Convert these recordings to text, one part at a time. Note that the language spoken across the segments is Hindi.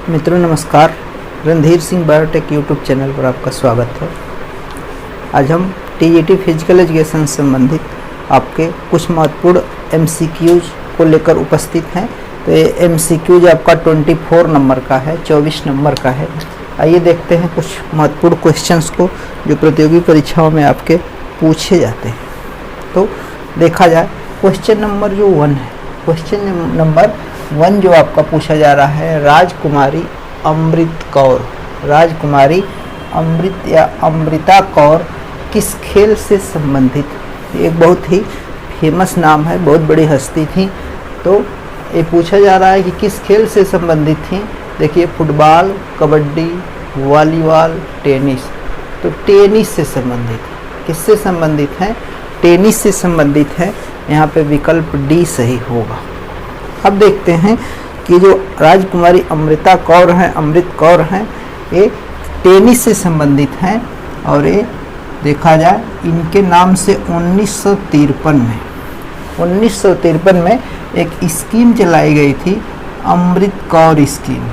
मित्रों नमस्कार, Randhir Singh biotech YouTube channel पर आपका स्वागत है। आज हम टीजीटी फिजिकल एजुकेशन संबंधित आपके कुछ महत्वपूर्ण एमसीक्यूज को लेकर उपस्थित हैं। तो ये एमसीक्यूज आपका 24 नंबर का है, 24 नंबर का है। आइए देखते हैं कुछ महत्वपूर्ण क्वेश्चंस को जो प्रतियोगी परीक्षाओं में आपके पूछे जाते हैं। तो देखा जाए क्वेश्चन नंबर जो 1 है, क्वेश्चन नंबर 1 जो आपका पूछा जा रहा है, राजकुमारी अमृत कौर, राजकुमारी अमृत या अमृता कौर किस खेल से संबंधित। एक बहुत ही फेमस नाम है, बहुत बड़ी हस्ती थी। तो ये पूछा जा रहा है कि किस खेल से संबंधित थी। देखिए फुटबॉल, कबड्डी, वॉलीबॉल, टेनिस। तो टेनिस से संबंधित, किससे संबंधित है? टेनिस से संबंधित है। यहाँ पे विकल्प डी सही होगा। अब देखते हैं कि जो राजकुमारी अमृता कौर हैं, अमृत कौर हैं, ये टेनिस से संबंधित हैं। और ये देखा जाए इनके नाम से 1953 में एक स्कीम चलाई गई थी, अमृत कौर स्कीम।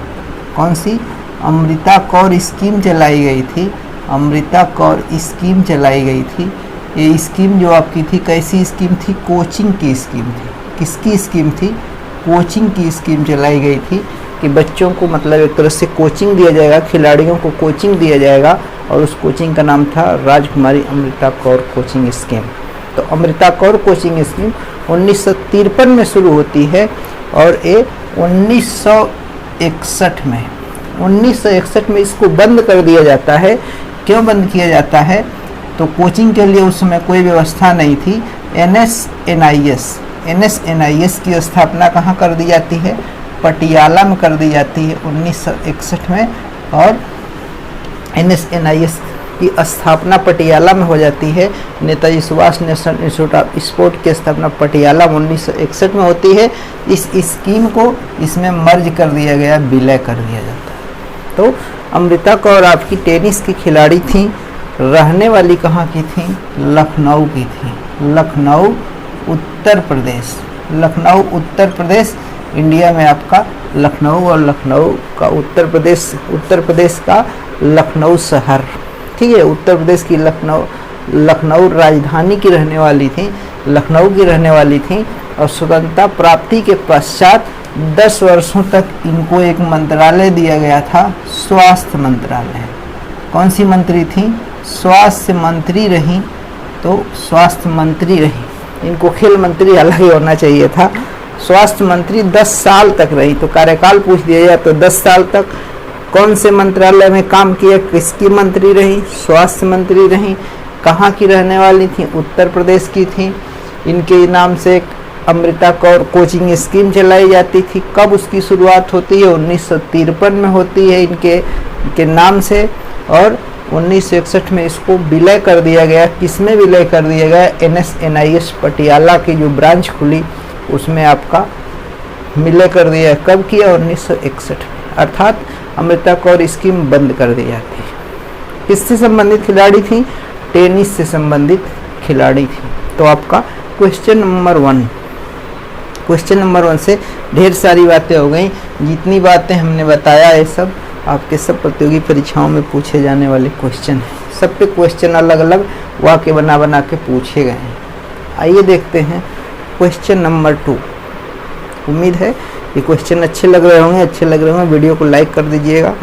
कौन सी? अमृता कौर स्कीम चलाई गई थी, अमृता कौर स्कीम चलाई गई थी। ये स्कीम जो आपकी थी, कैसी स्कीम थी? कोचिंग की स्कीम थी। किसकी स्कीम थी? कोचिंग की स्कीम चलाई गई थी कि बच्चों को मतलब एक तरह से कोचिंग दिया जाएगा, खिलाड़ियों को कोचिंग दिया जाएगा। और उस कोचिंग का नाम था राजकुमारी अमृता कौर कोचिंग स्कीम। तो अमृता कौर कोचिंग स्कीम 1953 में शुरू होती है और ये 1961 में इसको बंद कर दिया जाता है। क्यों बंद किया जाता है? तो कोचिंग के लिए उस समय कोई व्यवस्था नहीं थी। NSNIS की स्थापना कहाँ कर दी जाती है? पटियाला में कर दी जाती है 1961 में। और NSNIS की स्थापना पटियाला में हो जाती है। Netaji Subhash national institute of sport की स्थापना पटियाला में 1961 में होती है। इस स्कीम को इसमें मर्ज कर दिया गया, विलय कर दिया जाता है। तो अमृता कौर आपकी टेनिस की खिलाड़ी थी। रहने वाली कहाँ की थी? लखनऊ की थी। लखनऊ उत्तर प्रदेश, लखनऊ उत्तर प्रदेश। इंडिया में आपका लखनऊ और लखनऊ का उत्तर प्रदेश का लखनऊ शहर, ठीक है। उत्तर प्रदेश की लखनऊ राजधानी की रहने वाली थी, लखनऊ की रहने वाली थी। और स्वतंत्रता प्राप्ति के पश्चात 10 वर्षों तक इनको एक मंत्रालय दिया गया था, स्वास्थ्य मंत्रालय। कौन सी मंत्री थी? स्वास्थ्य मंत्री रही। तो स्वास्थ्य मंत्री रही, इनको खेल मंत्री अलग ही होना चाहिए था। स्वास्थ्य मंत्री 10 साल तक रही। तो कार्यकाल पूछ दिया जाए तो 10 साल तक कौन से मंत्रालय में काम किया, किसकी मंत्री रही? स्वास्थ्य मंत्री रही। कहाँ की रहने वाली थी? उत्तर प्रदेश की थी। इनके नाम से एक अमृता कौर कोचिंग स्कीम चलाई जाती थी। कब उसकी शुरुआत होती है? 1953 में होती है इनके नाम से। और 1961 में इसको विलय कर दिया गया। किसमें विलय कर दिया गया? NSNIS पटियाला की जो ब्रांच खुली उसमें आपका विलय कर दिया। कब किया? 1961 में। अर्थात अमृता कौर स्कीम बंद कर दी जाती है। किससे संबंधित खिलाड़ी थी? टेनिस से संबंधित खिलाड़ी थी। तो आपका क्वेश्चन नंबर 1 से ढेर सारी बातें हो गई। जितनी बातें हमने बताया ये सब आपके सब प्रतियोगी परीक्षाओं में पूछे जाने वाले क्वेश्चन हैं। सब पे क्वेश्चन अलग अलग वाक्य बना के पूछे गए हैं। आइए देखते हैं क्वेश्चन नंबर 2। उम्मीद है ये क्वेश्चन अच्छे लग रहे होंगे। वीडियो को लाइक कर दीजिएगा।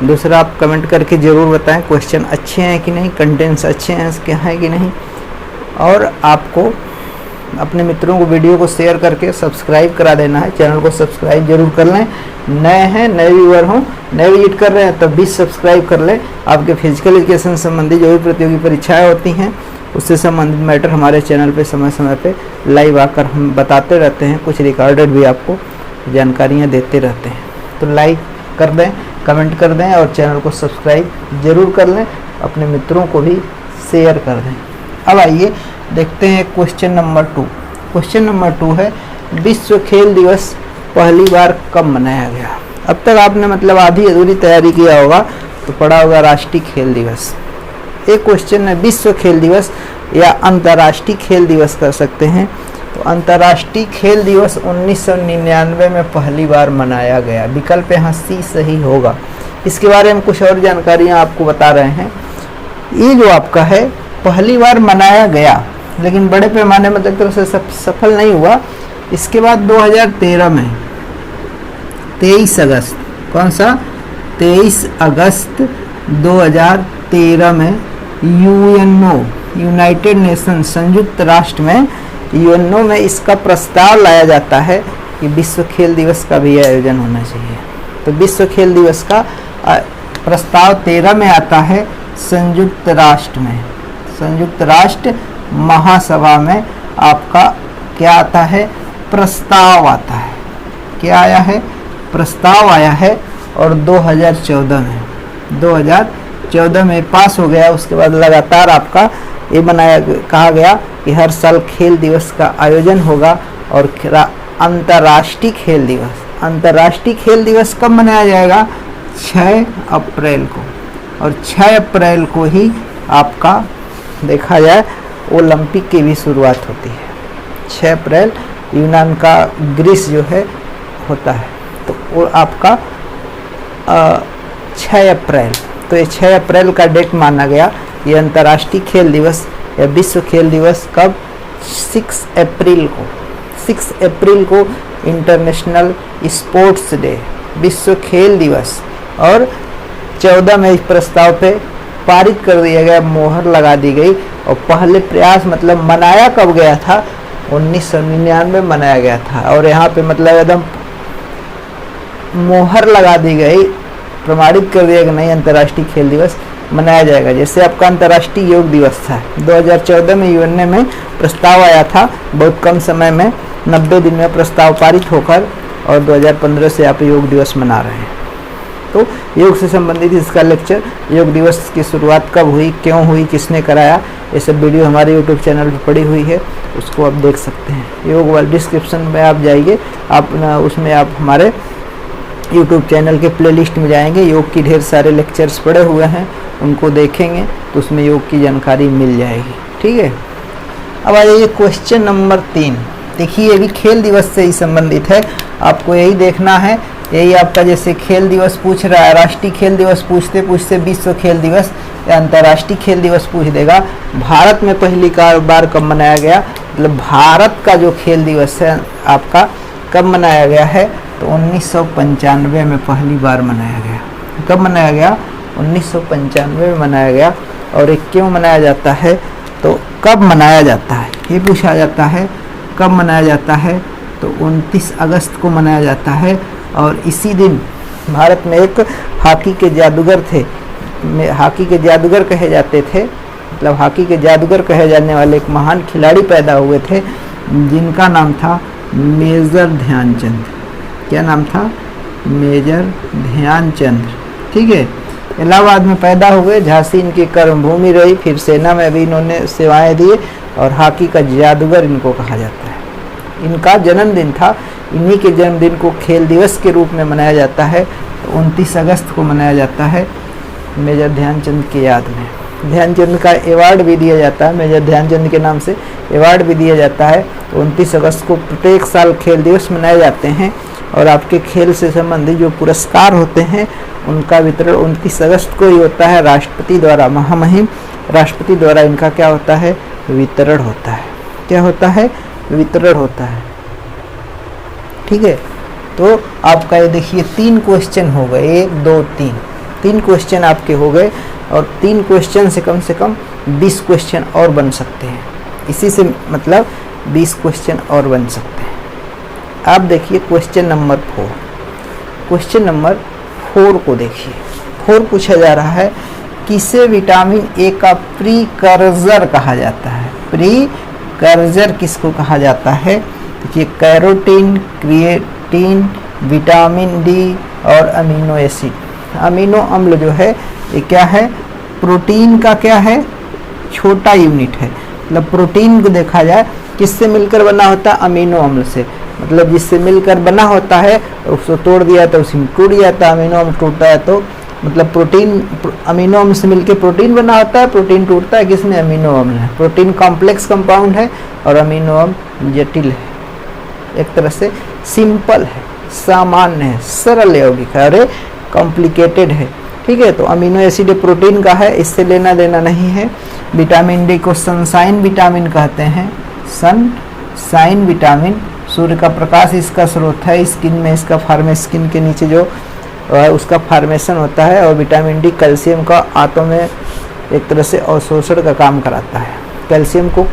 दूसरा आप कमेंट करके ज़रूर बताएं क्वेश्चन अच्छे हैं कि नहीं, कंटेंट्स अच्छे हैं इसके हैं कि नहीं। और आपको अपने मित्रों को वीडियो को शेयर करके सब्सक्राइब करा देना है। चैनल को सब्सक्राइब जरूर कर लें। नए हैं, नए व्यूअर हों, नए विजिट कर रहे हैं तब भी सब्सक्राइब कर लें। आपके फिजिकल एजुकेशन संबंधी जो भी प्रतियोगी परीक्षाएं होती हैं उससे संबंधित मैटर हमारे चैनल पे समय समय पे लाइव आकर हम बताते रहते हैं। कुछ रिकॉर्डेड भी आपको जानकारियाँ देते रहते हैं। तो लाइक कर दें, कमेंट कर दें और चैनल को सब्सक्राइब जरूर कर लें। अपने मित्रों को भी शेयर कर दें। अब आइए देखते हैं क्वेश्चन नंबर 2। क्वेश्चन नंबर 2 है, विश्व खेल दिवस पहली बार कब मनाया गया? अब तक आपने मतलब आधी अधूरी तैयारी किया होगा तो पढ़ा होगा राष्ट्रीय खेल दिवस। एक क्वेश्चन है विश्व खेल दिवस या अंतर्राष्ट्रीय खेल दिवस कर सकते हैं। तो अंतर्राष्ट्रीय खेल दिवस 1999 में पहली बार मनाया गया। विकल्प यहाँ सी सही होगा। इसके बारे में कुछ और जानकारियाँ आपको बता रहे हैं। ये जो आपका है पहली बार मनाया गया, लेकिन बड़े पैमाने में एक तरह से सफल नहीं हुआ। इसके बाद 2013 में 23 अगस्त, कौन सा 23 अगस्त 2013 में यूएनओ, यूनाइटेड नेशन, संयुक्त राष्ट्र में यूएनओ में इसका प्रस्ताव लाया जाता है कि विश्व खेल दिवस का भी आयोजन होना चाहिए। तो विश्व खेल दिवस का प्रस्ताव 13 में आता है संयुक्त राष्ट्र में, संयुक्त राष्ट्र महासभा में आपका क्या आता है, प्रस्ताव आता है। क्या आया है, प्रस्ताव आया है। और 2014 में पास हो गया। उसके बाद लगातार आपका ये कहा गया कि हर साल खेल दिवस का आयोजन होगा। और अंतर्राष्ट्रीय खेल दिवस, अंतर्राष्ट्रीय खेल दिवस कब मनाया जाएगा, 6 अप्रैल को। और 6 अप्रैल को ही आपका देखा जाए ओलंपिक की भी शुरुआत होती है। 6 अप्रैल यूनान का ग्रीस जो है होता है, तो वो आपका 6 अप्रैल, तो ये 6 अप्रैल का डेट माना गया। ये अंतर्राष्ट्रीय खेल दिवस या विश्व खेल दिवस कब, 6 अप्रैल को। 6 अप्रैल को इंटरनेशनल स्पोर्ट्स डे, विश्व खेल दिवस। और 14 में इस प्रस्ताव पे पारित कर दिया गया, मोहर लगा दी गई। और पहले प्रयास मतलब मनाया कब गया था, 1999 में मनाया गया था। और यहाँ पे मतलब एकदम मोहर लगा दी गई, प्रमाणित कर दिया कि नहीं अंतर्राष्ट्रीय खेल दिवस मनाया जाएगा। जैसे आपका अंतर्राष्ट्रीय योग दिवस था 2014 में यूएनए में प्रस्ताव आया था, बहुत कम समय में 90 दिन में प्रस्ताव पारित होकर, और 2015 से आप योग दिवस मना रहे हैं। तो योग से संबंधित इसका लेक्चर, योग दिवस की शुरुआत कब हुई, क्यों हुई, किसने कराया, ये सब वीडियो हमारे यूट्यूब चैनल पर पड़ी हुई है, उसको आप देख सकते हैं। योग वाले डिस्क्रिप्शन में आप जाइए, आप उसमें आप हमारे यूट्यूब चैनल के प्लेलिस्ट में जाएंगे, योग की ढेर सारे लेक्चर्स पड़े हुए हैं, उनको देखेंगे तो उसमें योग की जानकारी मिल जाएगी। ठीक है, अब आ जाइए क्वेश्चन नंबर 3। देखिए ये भी खेल दिवस से ही संबंधित है, आपको यही देखना है। यही आपका जैसे खेल दिवस पूछ रहा है, राष्ट्रीय खेल दिवस पूछते पूछते विश्व खेल दिवस या अंतर्राष्ट्रीय खेल दिवस पूछ देगा। भारत में पहली बार कब मनाया गया, मतलब भारत का जो खेल दिवस है आपका कब मनाया गया है, तो 1995 में पहली बार मनाया गया। कब मनाया गया, 1995 में मनाया गया। और ये क्यों मनाया जाता है, तो कब मनाया जाता है ये पूछा जाता है। कब मनाया जाता है, तो 29 अगस्त को मनाया जाता है। और इसी दिन भारत में एक हॉकी के जादूगर थे, हॉकी के जादूगर कहे जाते थे, मतलब हॉकी के जादूगर कहे जाने वाले एक महान खिलाड़ी पैदा हुए थे, जिनका नाम था मेजर ध्यानचंद। क्या नाम था, मेजर ध्यानचंद। ठीक है, इलाहाबाद में पैदा हुए, झांसी इनकी कर्मभूमि रही, फिर सेना में भी इन्होंने सेवाएं दी, और हॉकी का जादूगर इनको कहा जाता है। इनका जन्मदिन था, इन्हीं के जन्मदिन को खेल दिवस के रूप में मनाया जाता है। तो 29 अगस्त को मनाया जाता है मेजर ध्यानचंद की याद में। ध्यानचंद का अवार्ड भी दिया जाता है, मेजर ध्यानचंद के नाम से अवार्ड भी दिया जाता है। तो 29 अगस्त को प्रत्येक साल खेल दिवस मनाए जाते हैं, और आपके खेल से संबंधित जो पुरस्कार होते हैं उनका वितरण 29 अगस्त को ही होता है, राष्ट्रपति द्वारा, महामहिम राष्ट्रपति द्वारा इनका क्या होता है, वितरण होता है। क्या होता है, वितरण होता है। ठीक है, तो आपका ये देखिए 3 क्वेश्चन हो गए, 1 2 3 क्वेश्चन आपके हो गए। और 3 क्वेश्चन से कम 20 क्वेश्चन और बन सकते हैं, इसी से मतलब 20 क्वेश्चन और बन सकते हैं। आप देखिए क्वेश्चन नंबर 4। क्वेश्चन नंबर 4 को देखिए। 4 पूछा जा रहा है, किसे विटामिन ए का प्रीकर्सर कहा जाता है। प्रीकर्सर किसको कहा जाता है, देखिए कैरोटीन, क्रिएटिन, विटामिन डी और अमीनो एसिड। अमीनो अम्ल जो है ये क्या है, प्रोटीन का क्या है, छोटा यूनिट है। मतलब प्रोटीन को देखा जाए किससे मिलकर बना होता है, अमीनो अम्ल से, मतलब जिससे मिलकर बना होता है उसको तोड़ दिया तो उसमें टूट जाता है, अमीनो अम्ल टूटता है तो मतलब प्रोटीन अमीनो अम्ल से मिलकर प्रोटीन बना होता है, प्रोटीन टूटता है किसमें, अमीनो अम्ल है। प्रोटीन कॉम्प्लेक्स कंपाउंड है और अमीनो अम्ल जटिल है, एक तरह से सिंपल है, सामान्य है, सरल यौगिक है, और कॉम्प्लिकेटेड है। ठीक है, तो अमीनो एसिड प्रोटीन का है, इससे लेना देना नहीं है। विटामिन डी को सनसाइन विटामिन कहते हैं, सनसाइन विटामिन, सूर्य का प्रकाश इसका स्रोत है, स्किन में इसका स्किन के नीचे जो उसका फॉर्मेशन होता है। और विटामिन डी कैल्शियम का आंतों में एक तरह से अवशोषण का काम कराता है, कैल्शियम को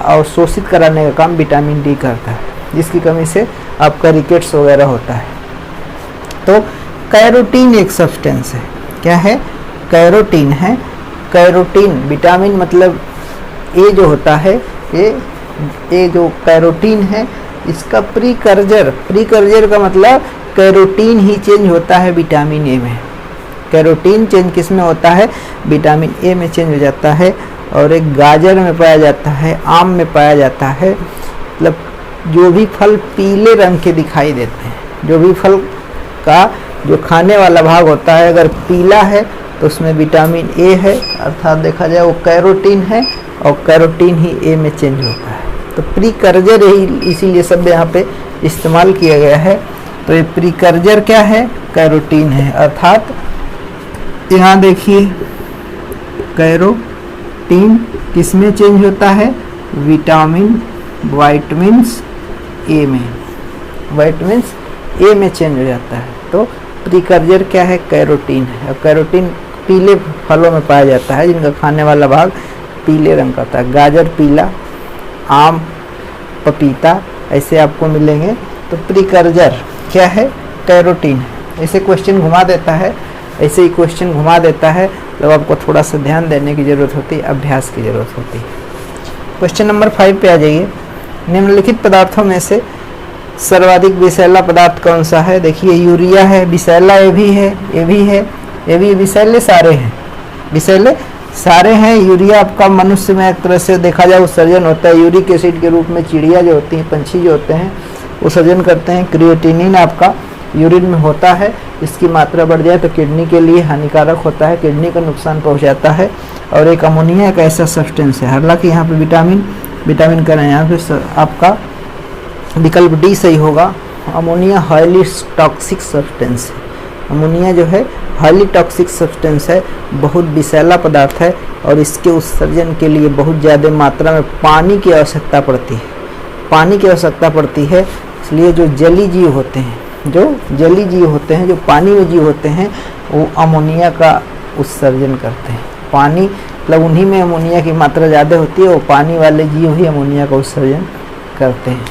अवशोषित कराने का काम विटामिन डी करता है, जिसकी कमी से आपका रिकेट्स वगैरह होता है। तो कैरोटीन एक सब्सटेंस है, क्या है, कैरोटीन है। कैरोटीन विटामिन मतलब ये जो होता है, ये जो कैरोटीन है इसका प्रीकर्जर का मतलब कैरोटीन ही चेंज होता है विटामिन ए में। कैरोटीन चेंज किस में होता है, विटामिन ए में चेंज हो जाता है, और एक गाजर में पाया जाता है, आम में पाया जाता है। मतलब जो भी फल पीले रंग के दिखाई देते हैं, जो भी फल का जो खाने वाला भाग होता है अगर पीला है तो उसमें विटामिन ए है, अर्थात देखा जाए वो कैरोटीन है, और कैरोटीन ही ए में चेंज होता है। तो प्रीकर्जर ही इसीलिए शब्द यहाँ पे इस्तेमाल किया गया है। तो ये प्रीकर्जर क्या है, कैरोटीन है, अर्थात यहाँ देखिए कैरोटीन किस में चेंज होता है, वाइटमिन्स ए में, वाइटमिन्स ए में चेंज हो जाता है। तो प्रीकर्जर क्या है, कैरोटीन है। और कैरोटीन पीले फलों में पाया जाता है जिनका खाने वाला भाग पीले रंग का होता है, गाजर पीला, आम, पपीता ऐसे आपको मिलेंगे। तो प्रीकर्जर क्या है, कैरोटीन है। ऐसे क्वेश्चन घुमा देता है, ऐसे ही क्वेश्चन घुमा देता है, तो आपको थोड़ा सा ध्यान देने की ज़रूरत होती है, अभ्यास की ज़रूरत होती है। क्वेश्चन नंबर 5 पे आ जाइए। निम्नलिखित पदार्थों में से सर्वाधिक विषैला पदार्थ कौन सा है। देखिए यूरिया है, विषैला ये भी है, ये भी है, ये भी, विषैले सारे हैं, विषैले सारे हैं। यूरिया आपका मनुष्य में एक तरह से देखा जाए उत्सर्जन होता है, यूरिक एसिड के रूप में चिड़िया जो होती हैं, पंछी जो होते हैं उत्सर्जन करते हैं। क्रिएटिनिन आपका यूरिन में होता है, इसकी मात्रा बढ़ जाए तो किडनी के लिए हानिकारक होता है, किडनी को नुकसान पहुंचाता है। और एक अमोनिया एक ऐसा सब्सटेंस है, हालांकि यहाँ पे विटामिन का नहीं, यहाँ पे आपका विकल्प डी सही होगा। अमोनिया हाईली टॉक्सिक सब्सटेंस है, अमोनिया जो है हाईली टॉक्सिक सब्सटेंस है, बहुत विषैला पदार्थ है, और इसके उत्सर्जन के लिए बहुत ज़्यादा मात्रा में पानी की आवश्यकता पड़ती है, पानी की आवश्यकता पड़ती है। इसलिए जो जली जीव होते हैं, जो पानी में जीव होते हैं, वो अमोनिया का उत्सर्जन करते हैं। पानी मतलब उन्हीं में अमोनिया की मात्रा ज़्यादा होती है, वो पानी वाले जीव ही अमोनिया का उत्सर्जन करते हैं।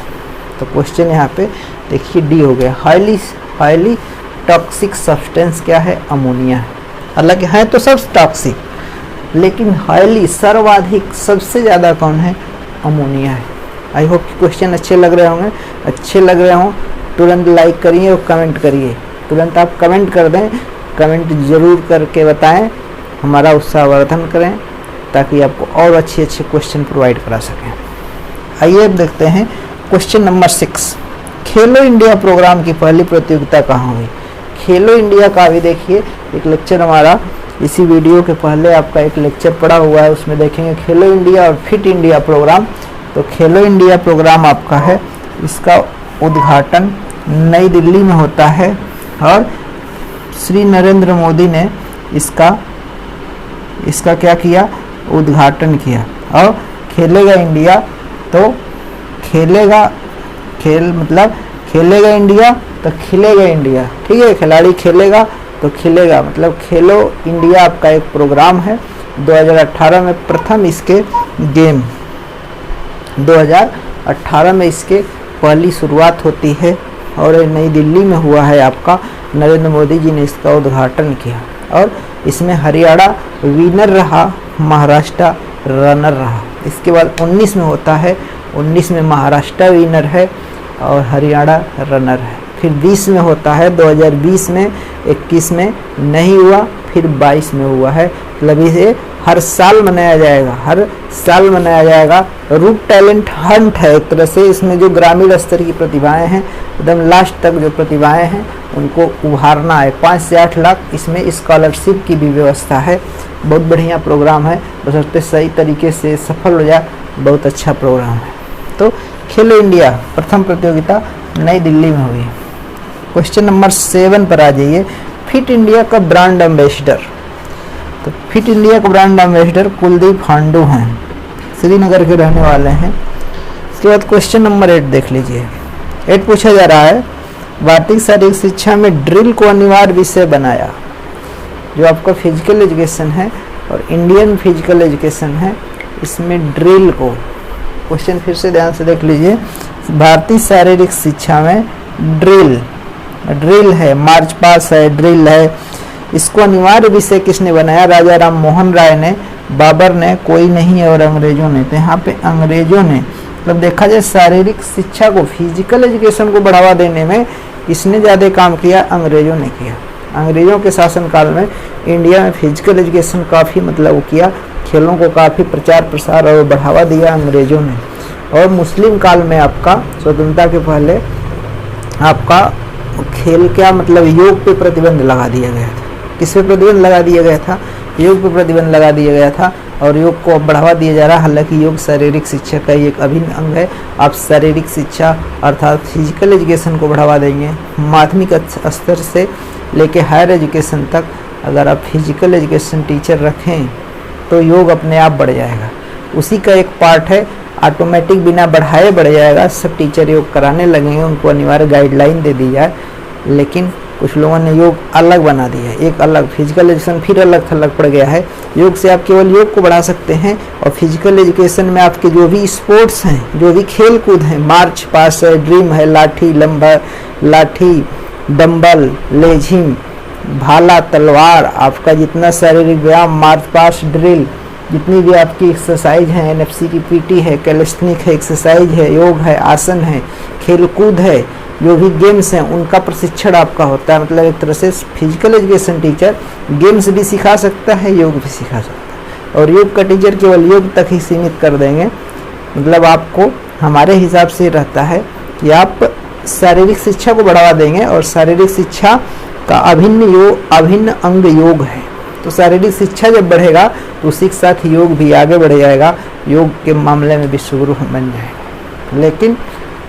तो क्वेश्चन यहाँ पे देखिए डी हो गया। हाईली टॉक्सिक सब्सटेंस क्या है, अमोनिया है। हालांकि है तो सब टॉक्सिक, लेकिन हाईली सर्वाधिक सबसे ज़्यादा कौन है, अमोनिया है। आई होप कि क्वेश्चन अच्छे लग रहे होंगे, अच्छे लग रहे हों तुरंत लाइक करिए और कमेंट करिए, तुरंत आप कमेंट कर दें, कमेंट ज़रूर करके बताएं, हमारा उत्साहवर्धन करें ताकि आपको और अच्छे क्वेश्चन प्रोवाइड करा सकें। आइए अब देखते हैं क्वेश्चन नंबर 6। खेलो इंडिया प्रोग्राम की पहली प्रतियोगिता कहाँ हुई। खेलो इंडिया का भी देखिए एक लेक्चर हमारा इसी वीडियो के पहले आपका एक लेक्चर पड़ा हुआ है, उसमें देखेंगे खेलो इंडिया और फिट इंडिया प्रोग्राम। तो खेलो इंडिया प्रोग्राम आपका है, इसका उद्घाटन नई दिल्ली में होता है, और श्री नरेंद्र मोदी ने इसका क्या किया, उद्घाटन किया। और खेलेगा इंडिया, तो खेलेगा इंडिया तो खिलेगा इंडिया, ठीक है, खिलाड़ी खेलेगा तो खिलेगा, मतलब खेलो इंडिया आपका एक प्रोग्राम है। 2018 में प्रथम इसके गेम 2018 में इसके पहली शुरुआत होती है, और नई दिल्ली में हुआ है आपका। नरेंद्र मोदी जी ने इसका उद्घाटन किया, और इसमें हरियाणा विनर रहा, महाराष्ट्र रनर रहा। इसके बाद 19 में होता है, 19 में महाराष्ट्र विनर है और हरियाणा रनर है। फिर 20 में होता है, 2020 में, 21 में नहीं हुआ, फिर 22 में हुआ है। मतलब इसे हर साल मनाया जाएगा, हर साल मनाया जाएगा। रूट टैलेंट हंट है एक तरह से, इसमें जो ग्रामीण स्तर की प्रतिभाएं हैं, एकदम लास्ट तक जो प्रतिभाएं हैं उनको उभारना है। 5 से 8 लाख इसमें स्कॉलरशिप की भी व्यवस्था है। बहुत बढ़िया प्रोग्राम है, बशर्ते सही तरीके से सफल हो जाए, बहुत अच्छा प्रोग्राम है। तो खेलो इंडिया प्रथम प्रतियोगिता नई दिल्ली में हुई। क्वेश्चन नंबर 7 पर आ जाइए। फिट इंडिया का ब्रांड एम्बेसडर, तो फिट इंडिया का ब्रांड एम्बेसडर कुलदीप हांडू हैं, श्रीनगर के रहने वाले हैं। इसके बाद क्वेश्चन नंबर 8 देख लीजिए। 8 पूछा जा रहा है, भारतीय शारीरिक शिक्षा में ड्रिल को अनिवार्य विषय बनाया। जो आपका फिजिकल एजुकेशन है और इंडियन फिजिकल एजुकेशन है, इसमें ड्रिल को, क्वेश्चन फिर से ध्यान से देख लीजिए। भारतीय शारीरिक शिक्षा में ड्रिल है, मार्च पास है, ड्रिल है, इसको अनिवार्य विषय किसने बनाया? राजा राम मोहन राय ने, बाबर ने, कोई नहीं और अंग्रेजों ने। तो यहाँ पे अंग्रेजों ने, मतलब देखा जाए शारीरिक शिक्षा को, फिजिकल एजुकेशन को बढ़ावा देने में किसने ज़्यादा काम किया? अंग्रेजों ने किया। अंग्रेजों के शासनकाल में इंडिया में फिजिकल एजुकेशन काफ़ी मतलब किया, खेलों को काफ़ी प्रचार प्रसार और बढ़ावा दिया अंग्रेजों ने। और मुस्लिम काल में आपका स्वतंत्रता के पहले आपका खेल क्या मतलब योग पे प्रतिबंध लगा दिया गया था। किस पे प्रतिबंध लगा दिया गया था? योग पे प्रतिबंध लगा दिया गया था और योग को बढ़ावा दिया जा रहा है। हालांकि योग शारीरिक शिक्षा का एक अभिन्न अंग है। आप शारीरिक शिक्षा अर्थात फिजिकल एजुकेशन को बढ़ावा देंगे, माध्यमिक स्तर से लेके हायर एजुकेशन तक अगर आप फिजिकल एजुकेशन टीचर रखें तो योग अपने आप बढ़ जाएगा। उसी का एक पार्ट है, ऑटोमेटिक बिना बढ़ाए बढ़ जाएगा। सब टीचर योग कराने लगेंगे, उनको अनिवार्य गाइडलाइन दे दी जाए। लेकिन कुछ लोगों ने योग अलग बना दिया है, एक अलग फिजिकल एजुकेशन फिर अलग थलग पड़ गया है। योग से आप केवल योग को बढ़ा सकते हैं और फिजिकल एजुकेशन में आपके जो भी स्पोर्ट्स हैं, जो भी खेल कूद हैं, मार्च पास है, ड्रीम है, लाठी डंबल, लेझिम, भाला, तलवार, आपका जितना शारीरिक व्यायाम, मार्च पास, ड्रिल, जितनी भी आपकी एक्सरसाइज है, एनएफसी की पीटी है, कैलिस्थेनिक है, एक्सरसाइज है, योग है, आसन है, खेल कूद है, जो भी गेम्स हैं उनका प्रशिक्षण आपका होता है। मतलब एक तरह से फिजिकल एजुकेशन टीचर गेम्स भी सिखा सकता है, योग भी सिखा सकता है। और योग का टीचर केवल योग तक ही सीमित कर देंगे। मतलब आपको हमारे हिसाब से रहता है कि आप शारीरिक शिक्षा को बढ़ावा देंगे और शारीरिक शिक्षा का अभिन्न अंग योग है। तो शारीरिक शिक्षा जब बढ़ेगा तो उसी के साथ योग भी आगे बढ़ जाएगा, योग के मामले में विश्वगुरु बन जाएगा। लेकिन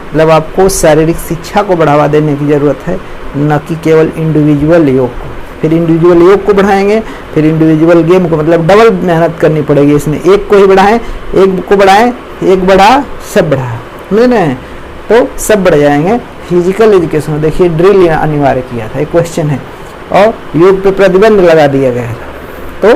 मतलब आपको शारीरिक शिक्षा को बढ़ावा देने की ज़रूरत है, न कि केवल इंडिविजुअल योग को। फिर इंडिविजुअल योग को बढ़ाएंगे, फिर इंडिविजुअल गेम को, मतलब डबल मेहनत करनी पड़ेगी इसमें। एक को ही बढ़ाएं, एक को बढ़ाएं, एक बढ़ा सब बढ़ा, समझ रहे हैं? तो सब बढ़ जाएंगे। फिजिकल एजुकेशन देखिए ड्रिल अनिवार्य किया था, एक क्वेश्चन है, और योग पे प्रतिबंध लगा दिया गया था। तो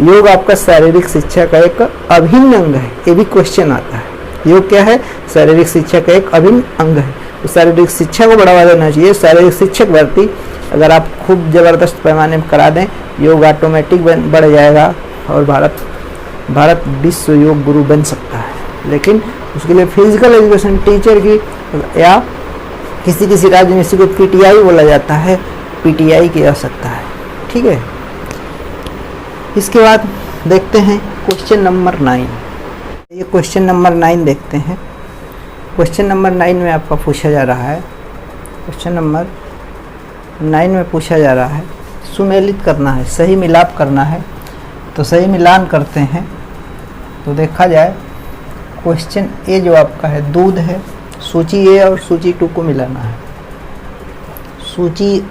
योग आपका शारीरिक शिक्षा का एक अभिन्न अंग है, ये भी क्वेश्चन आता है। योग क्या है? शारीरिक शिक्षा का एक अभिन्न अंग है। तो शारीरिक शिक्षा को बढ़ावा देना चाहिए। शारीरिक शिक्षक भर्ती अगर आप खूब ज़बरदस्त पैमाने में करा दें, योग ऑटोमेटिक बढ़ जाएगा और भारत विश्व योग गुरु बन सकता है। लेकिन उसके लिए फिजिकल एजुकेशन टीचर की, या किसी राज्य में इसी को पीटीआई बोला जाता है, पीटीआई की आवश्यकता है। ठीक है, इसके बाद देखते हैं क्वेश्चन नंबर 9। ये क्वेश्चन नंबर 9 देखते हैं। क्वेश्चन नंबर 9 में आपका पूछा जा रहा है, क्वेश्चन नंबर 9 में पूछा जा रहा है, सुमेलित करना है, सही मिलाप करना है। तो सही मिलान करते हैं। तो देखा जाए क्वेश्चन ए जो आपका है, दूध है, सूची ए और सूची 2 को मिलाना है। सूची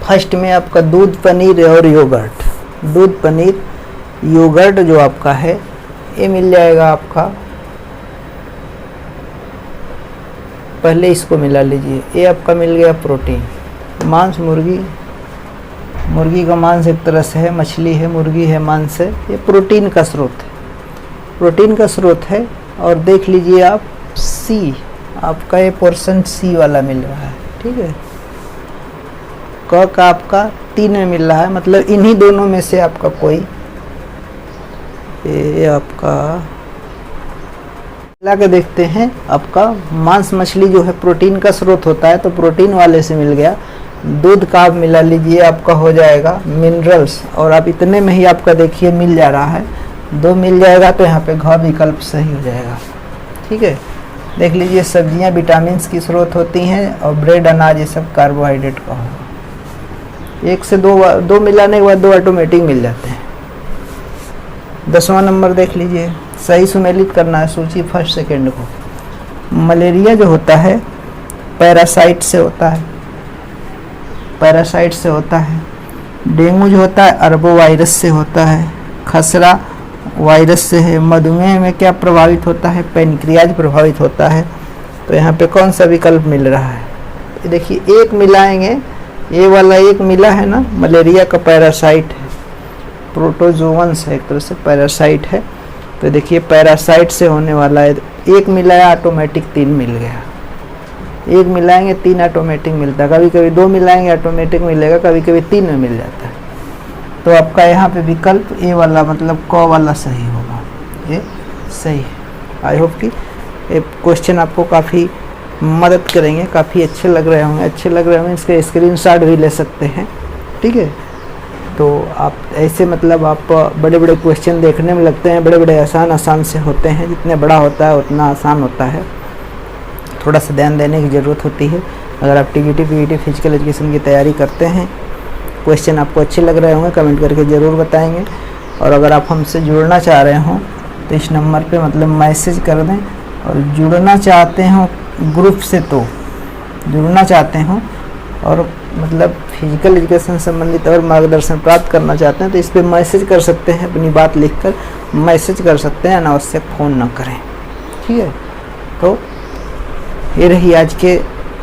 फर्स्ट में आपका दूध, पनीर और योगर्ट, दूध, पनीर, योगर्ट जो आपका है ये मिल जाएगा आपका। पहले इसको मिला लीजिए, ये आपका मिल गया प्रोटीन। मांस, मुर्गी का मांस एक तरह से है, मछली है, मुर्गी है, मांस है, ये प्रोटीन का स्रोत है, प्रोटीन का स्रोत है। और देख लीजिए आप सी, आपका ये पोर्शन सी वाला मिल रहा है। ठीक है, क का आपका 3 में मिल रहा है, मतलब इन्हीं दोनों में से आपका कोई, ये आपका मिला के देखते हैं। आपका मांस, मछली जो है प्रोटीन का स्रोत होता है, तो प्रोटीन वाले से मिल गया। दूध का आप मिला लीजिए, आपका हो जाएगा मिनरल्स, और आप इतने में ही आपका देखिए मिल जा रहा है, 2 मिल जाएगा, तो यहाँ पे घ विकल्प सही हो जाएगा। ठीक है, देख लीजिए सब्जियां विटामिन की स्रोत होती हैं और ब्रेड अनाज ये सब कार्बोहाइड्रेट का होगा। 1 से 2 मिलाने के बाद 2 ऑटोमेटिक मिल जाते हैं। 10वां नंबर देख लीजिए, सही सुमेलित करना है सूची फर्स्ट सेकेंड को। मलेरिया जो होता है पैरासाइट से होता है, पैरासाइट से होता है। डेंगू जो होता है अरबोवायरस से होता है। खसरा वायरस से है। मधुमेह में क्या प्रभावित होता है? पेनक्रियाज प्रभावित होता है। तो यहाँ पे कौन सा विकल्प मिल रहा है? देखिए एक मिलाएंगे, ये वाला एक मिला है ना, मलेरिया का पैरासाइट है, प्रोटोजोवंस है, एक तरह से पैरासाइट है। तो देखिए पैरासाइट से होने वाला है, एक मिलाया ऑटोमेटिक 3 मिल गया। एक मिलाएंगे 3 ऑटोमेटिक मिलता है, कभी कभी 2 मिलाएंगे ऑटोमेटिक मिलेगा, कभी कभी 3 में मिल जाता है। तो आपका यहाँ पे विकल्प ए वाला मतलब क वाला सही होगा, ये सही है। आई होप कि ये क्वेश्चन आपको काफ़ी मदद करेंगे, काफ़ी अच्छे लग रहे होंगे, इसके स्क्रीनशॉट भी ले सकते हैं। ठीक है, तो आप ऐसे मतलब आप बड़े बड़े क्वेश्चन देखने में लगते हैं, बड़े बड़े आसान से होते हैं, जितने बड़ा होता है उतना आसान होता है, थोड़ा सा ध्यान देने की ज़रूरत होती है। अगर आप टीजीटी पीजीटी फिजिकल एजुकेशन की तैयारी करते हैं, क्वेश्चन आपको अच्छे लग रहे होंगे, कमेंट करके ज़रूर बताएंगे। और अगर आप हमसे जुड़ना चाह रहे हों तो इस नंबर पे मतलब मैसेज कर दें, और जुड़ना चाहते हो ग्रुप से, तो जुड़ना चाहते हो और मतलब फिजिकल एजुकेशन संबंधित और मार्गदर्शन प्राप्त करना चाहते हैं तो इस पर मैसेज कर सकते हैं, अपनी बात लिखकर मैसेज कर सकते हैं, अनावश्यक फ़ोन न करें। ठीक है, तो ये रही आज के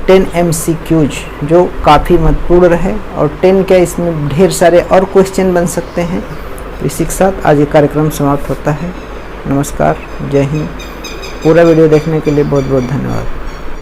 10 MCQs जो काफ़ी महत्वपूर्ण रहे, और 10 क्या इसमें ढेर सारे और क्वेश्चन बन सकते हैं। तो इसी के साथ आज ये कार्यक्रम समाप्त होता है। नमस्कार, जय हिंद। पूरा वीडियो देखने के लिए बहुत बहुत धन्यवाद।